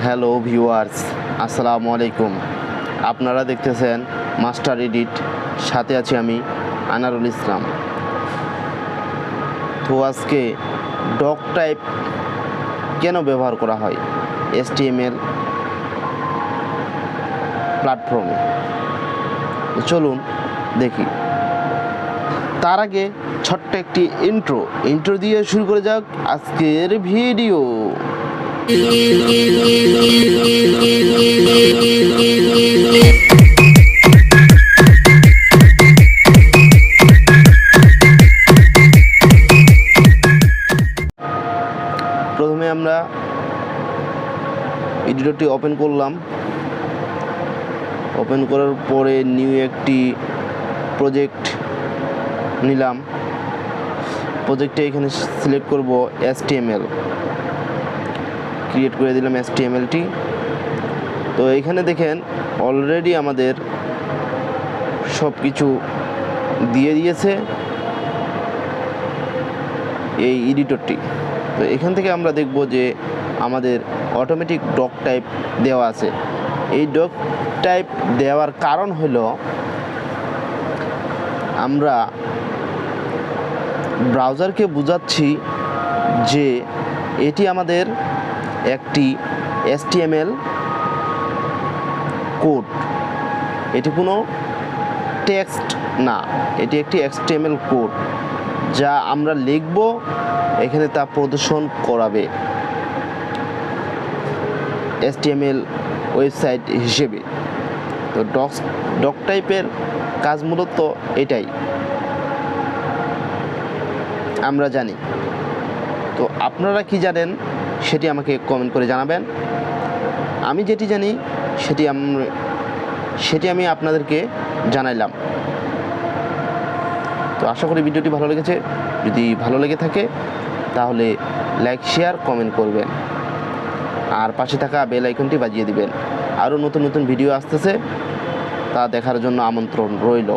Hello viewers, আসসালামু আলাইকুম। আপনারা দেখতেছেন মাস্টার এডিট, সাথে আছি আমি আনারুল ইসলাম। তো আজকে ডক টাইপ কেন ব্যবহার করা হয় HTML প্ল্যাটফর্মে, চলুন দেখি। তার আগে ছোট্ট একটি ইন্ট্রো দিয়ে শুরু করে যাক আজকের ভিডিও। প্রথমে আমরা এডিটরটি ওপেন করলাম। ওপেন করার পরে নিউ একটি প্রজেক্ট নিলাম। প্রজেক্টে এখানে সিলেক্ট করব HTML, ক্রিয়েট করে দিলাম HTMLটি। তো এখানে দেখেন অলরেডি আমাদের সব কিছু দিয়ে দিয়েছে এই এডিটরটি। তো এখান থেকে আমরা দেখব যে আমাদের অটোমেটিক ডক টাইপ দেওয়া আছে। এই ডক টাইপ দেওয়ার কারণ হলো আমরা ব্রাউজারকে বোঝাচ্ছি যে এটি আমাদের একটি HTML কোড, এটি কোনো টেক্সট না, এটি একটি HTML কোড যা আমরা লিখব, এখানে তা প্রদর্শন করাবে HTML ওয়েবসাইট হিসেবে। তো ডক টাইপের কাজ মূলত এটাই আমরা জানি। তো আপনারা কি জানেন সেটি আমাকে কমেন্ট করে জানাবেন। আমি যেটি জানি সেটি আমি আপনাদেরকে জানাইলাম। তো আশা করি ভিডিওটি ভালো লেগেছে। যদি ভালো লেগে থাকে তাহলে লাইক, শেয়ার, কমেন্ট করবেন আর পাশে থাকা বেল আইকনটি বাজিয়ে দিবেন। আরও নতুন নতুন ভিডিও আসতেছে, তা দেখার জন্য আমন্ত্রণ রইল।